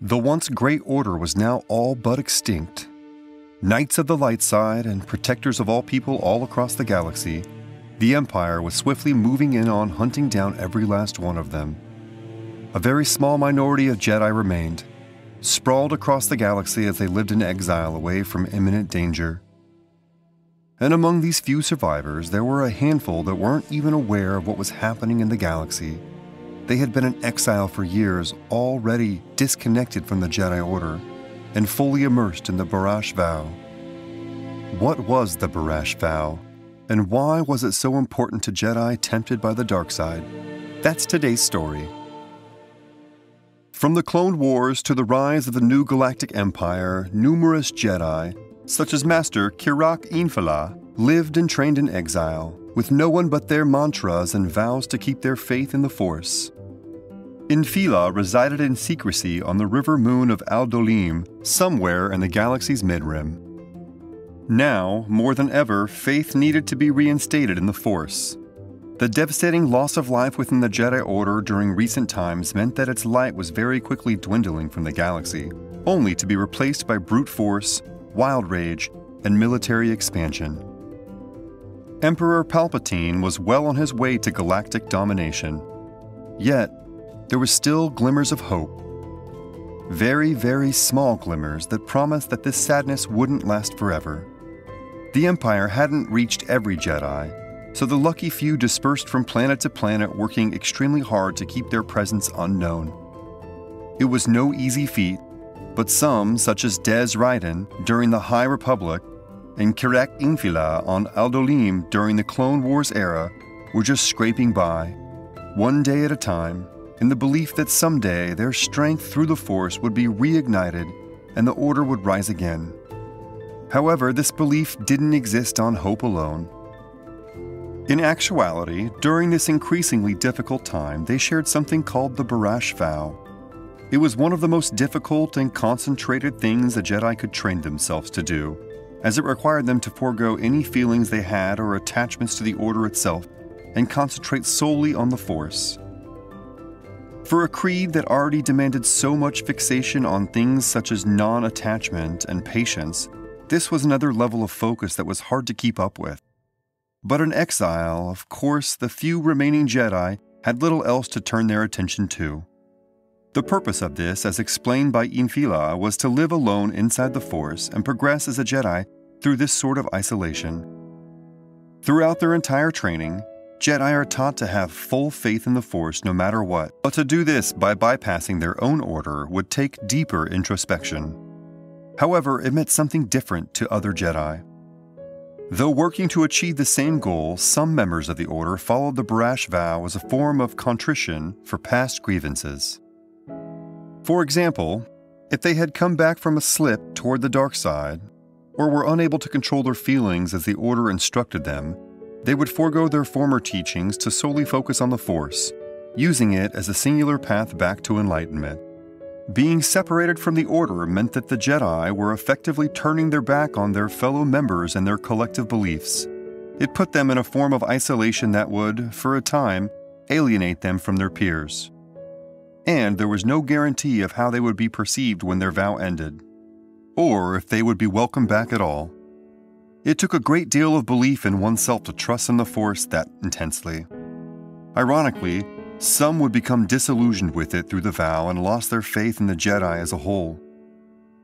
The once Great Order was now all but extinct. Knights of the light side and protectors of all people all across the galaxy, the Empire was swiftly moving in on hunting down every last one of them. A very small minority of Jedi remained, sprawled across the galaxy as they lived in exile away from imminent danger. And among these few survivors, there were a handful that weren't even aware of what was happening in the galaxy. They had been in exile for years, already disconnected from the Jedi Order, and fully immersed in the Barash Vow. What was the Barash Vow, and why was it so important to Jedi tempted by the dark side? That's today's story. From the Clone Wars to the rise of the new galactic empire, numerous Jedi, such as Master EXILE, lived and trained in exile, with no one but their mantras and vows to keep their faith in the Force. EXILE resided in secrecy on the river moon of Aldolim, somewhere in the galaxy's midrim. Now, more than ever, faith needed to be reinstated in the Force. The devastating loss of life within the Jedi Order during recent times meant that its light was very quickly dwindling from the galaxy, only to be replaced by brute force, wild rage, and military expansion. Emperor Palpatine was well on his way to galactic domination. Yet, there were still glimmers of hope. Very, very small glimmers that promised that this sadness wouldn't last forever. The Empire hadn't reached every Jedi, so the lucky few dispersed from planet to planet, working extremely hard to keep their presence unknown. It was no easy feat, but some, such as Des Raiden during the High Republic and EXILE on Aldolim during the Clone Wars era, were just scraping by, one day at a time, in the belief that someday their strength through the Force would be reignited and the Order would rise again. However, this belief didn't exist on hope alone. In actuality, during this increasingly difficult time, they shared something called the Barash Vow. It was one of the most difficult and concentrated things a Jedi could train themselves to do, as it required them to forego any feelings they had or attachments to the Order itself and concentrate solely on the Force. For a creed that already demanded so much fixation on things such as non-attachment and patience, this was another level of focus that was hard to keep up with. But in exile, of course, the few remaining Jedi had little else to turn their attention to. The purpose of this, as explained by EXILE, was to live alone inside the Force and progress as a Jedi through this sort of isolation. Throughout their entire training, Jedi are taught to have full faith in the Force no matter what, but to do this by bypassing their own order would take deeper introspection. However, it meant something different to other Jedi. Though working to achieve the same goal, some members of the Order followed the Barash Vow as a form of contrition for past grievances. For example, if they had come back from a slip toward the dark side, or were unable to control their feelings as the Order instructed them, they would forego their former teachings to solely focus on the Force, using it as a singular path back to enlightenment. Being separated from the Order meant that the Jedi were effectively turning their back on their fellow members and their collective beliefs. It put them in a form of isolation that would, for a time, alienate them from their peers. And there was no guarantee of how they would be perceived when their vow ended, or if they would be welcomed back at all. It took a great deal of belief in oneself to trust in the Force that intensely. Ironically, some would become disillusioned with it through the vow and lost their faith in the Jedi as a whole.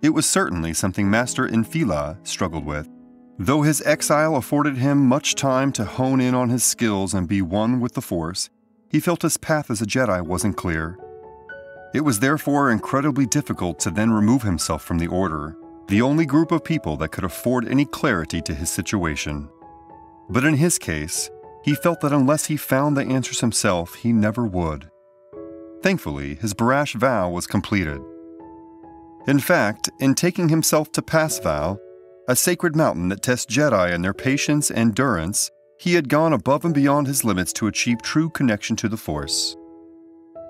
It was certainly something Master EXILE struggled with. Though his exile afforded him much time to hone in on his skills and be one with the Force, he felt his path as a Jedi wasn't clear. It was therefore incredibly difficult to then remove himself from the Order, the only group of people that could afford any clarity to his situation. But in his case, he felt that unless he found the answers himself, he never would. Thankfully, his Barash Vow was completed. In fact, in taking himself to Pass Vow, a sacred mountain that tests Jedi in their patience and endurance, he had gone above and beyond his limits to achieve true connection to the Force.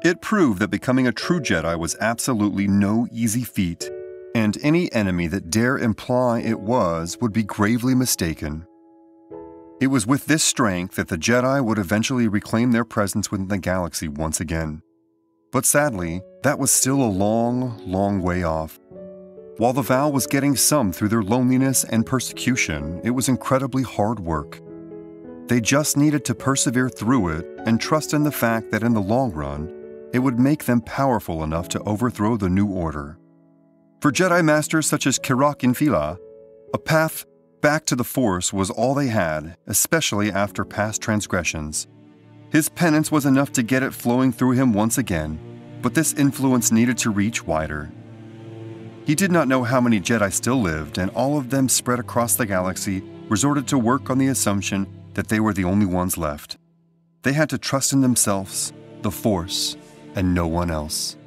It proved that becoming a true Jedi was absolutely no easy feat, and any enemy that dare imply it was would be gravely mistaken. It was with this strength that the Jedi would eventually reclaim their presence within the galaxy once again. But sadly, That was still a long, long way off. While the vow was getting some through their loneliness and persecution, it was incredibly hard work. They just needed to persevere through it and trust in the fact that in the long run, it would make them powerful enough to overthrow the New Order. For Jedi Masters such as Kirak Infila, a path back to the Force was all they had, especially after past transgressions. His penance was enough to get it flowing through him once again, but this influence needed to reach wider. He did not know how many Jedi still lived, and all of them spread across the galaxy resorted to work on the assumption that they were the only ones left. They had to trust in themselves, the Force, and no one else.